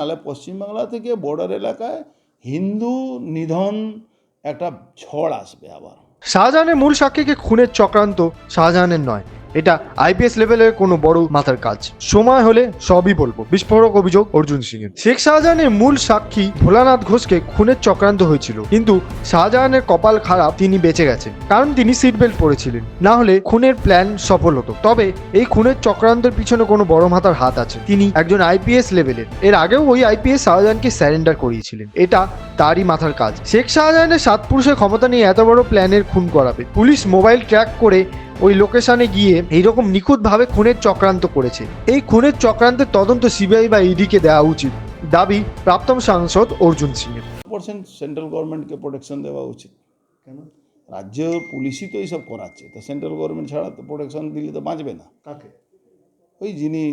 নাহলে পশ্চিমবাংলা থেকে বর্ডার এলাকায় হিন্দু নিধন একটা ঝড় আসবে আবার। শাহজাহানের মূল সাক্ষীকে খুনের চক্রান্ত শাহজাহানের নয়, এটা আইপিএস লেভেলের কোনো বড় মাথার কাজ। সময় হলে সবই বলবো। বিস্ফোরক অভিযোগ অর্জুন সিং এর। শেখ শাহজাহানের মূল সাক্ষী ভোলানাথ ঘোষকে খুনের চক্রান্ত হয়েছিল, কিন্তু শাহজাহানের কপাল খারাপ, তিনি বেঁচে গেছেন কারণ তিনি সিট বেল্ট পরেছিলেন, না হলে খুনের প্ল্যান সফল হতো। তবে এই খুনের চক্রান্তের পিছনে কোনো বড় মাথার হাত আছে, তিনি একজন আইপিএস লেভেলের। এর আগেও ওই আইপিএস শাহজাহানকে স্যারেন্ডার করিয়েছিলেন, এটা তারই মাথার কাজ। শেখ শাহজাহানের 7 পুরুষের ক্ষমতা নিয়ে এত বড় প্ল্যানের খুন করাবে। পুলিশ মোবাইল ট্র্যাক করে ওই লোকেশনে গিয়ে এইরকম নিখুঁতভাবে খুনের চক্রান্ত করেছে। এই খুনের চক্রান্তের তদন্ত সিবিআই বা ইডিকে দেওয়া উচিত, দাবি প্রাক্তন সাংসদ অর্জুন সিং এর। সেন্ট্রাল গভর্নমেন্টকে প্রোটেকশন দেওয়া উচিত। কেন? রাজ্য পুলিশই তো এইসব করাচ্ছে, তো সেন্ট্রাল গভর্নমেন্ট ছাড়া তো প্রোটেকশন দিলে তো বাঁচবে না। কাকে? ওই যিনি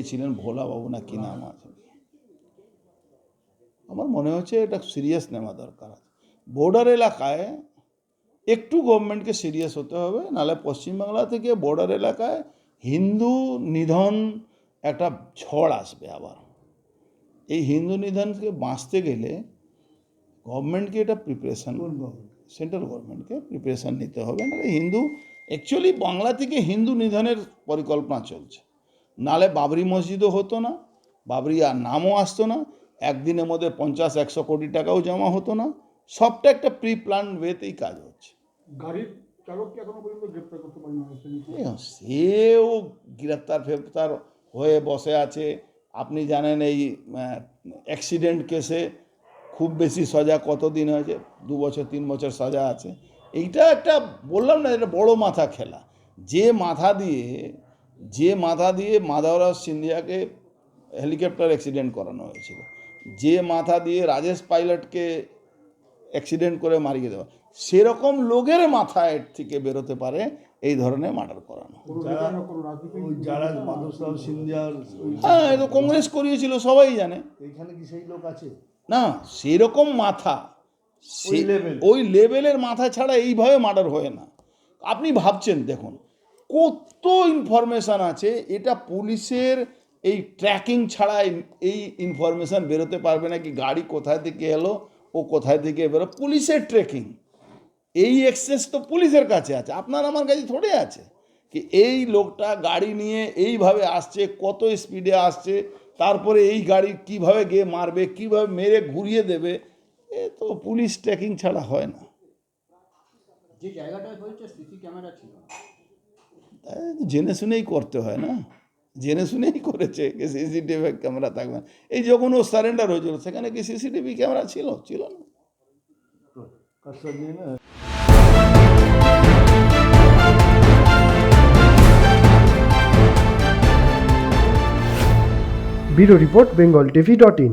ছিলেন ভোলা বাবু না কি নাম আছে, আমার মনে হচ্ছে এটা সিরিয়াস নেওয়া দরকার আছে। বর্ডার এলাকায় একটু গভর্নমেন্টকে সিরিয়াস হতে হবে, নাহলে পশ্চিমবাংলা থেকে বর্ডার এলাকায় হিন্দু নিধন একটা ঝড় আসবে আবার। এই হিন্দু নিধনকে বাঁচতে গেলে গভর্নমেন্টকে এটা প্রিপারেশান, সেন্ট্রাল গভর্নমেন্টকে প্রিপারেশান নিতে হবে। নাহলে হিন্দু অ্যাকচুয়ালি বাংলা থেকে হিন্দু নিধনের পরিকল্পনা চলছে, নাহলে বাবরি মসজিদও হতো না, বাবরি আর নামও আসতো না, একদিনের মধ্যে 50-100 কোটি টাকাও জমা হতো না। সবটা একটা প্রি প্ল্যান ওয়েতেই কাজ হচ্ছে। গাড়ির চালককে এখনো পর্যন্ত গ্রেপ্তার করতে পারেনি। সেও গ্রেপ্তার হয়ে বসে আছে। আপনি জানেন এই অ্যাক্সিডেন্ট কেসে খুব বেশি সাজা কতদিন হয়েছে, 2 বছর 3 বছর সাজা আছে। এইটা একটা বললাম না, এটা বড় মাথা খেলা। যে মাথা দিয়ে মাধবরাজ সিন্ধিয়াকে হেলিকপ্টার অ্যাক্সিডেন্ট করানো হয়েছিল, যে মাথা দিয়ে রাজেশ পাইলটকে অ্যাক্সিডেন্ট করে মারিয়ে দেওয়া, সেরকম লোকের মাথায় থেকে বেরোতে পারে এই ধরনের মার্ডার করানো। যারা মাধবরাজ সিন্ধিয়ার, হ্যাঁ, এটা কংগ্রেস করিয়েছিল, সবাই জানে। এইখানে কি সেই লোক আছে? না, সেরকম মাথা, ওই লেভেলের মাথা ছাড়া এইভাবে মার্ডার হয় না। আপনি ভাবছেন, দেখুন কত ইনফরমেশান আছে, এটা পুলিশের এই ট্র্যাকিং ছাড়া এই ইনফরমেশান বেরোতে পারবে না। কি গাড়ি কোথায় থেকে এলো, ও কোথায় থেকে বেরো, পুলিশের ট্রেকিং, এই অ্যাক্সেস তো পুলিশের কাছে আছে, আপনার আমার কাছে থোড়ে আছে। কি এই লোকটা গাড়ি নিয়ে এইভাবে আসছে, কত স্পিডে আসছে, তারপরে এই গাড়ি কিভাবে গিয়ে মারবে, কিভাবে মেরে ঘুরিয়ে দেবে, এ তো পুলিশ ট্র্যাকিং ছাড়া হয় না। যে জায়গাটায় হয়েছে সিসি ক্যামেরা ছিল, জেনে শুনেই করতে হয় না, জেনে শুনেই করেছে কি সিসিটিভি ক্যামেরা থাকবে। এই যখন ও সারেন্ডার হয়েছিল সেখানে কি সিসিটিভি ক্যামেরা ছিল না? Bureau report, bengaltv.in।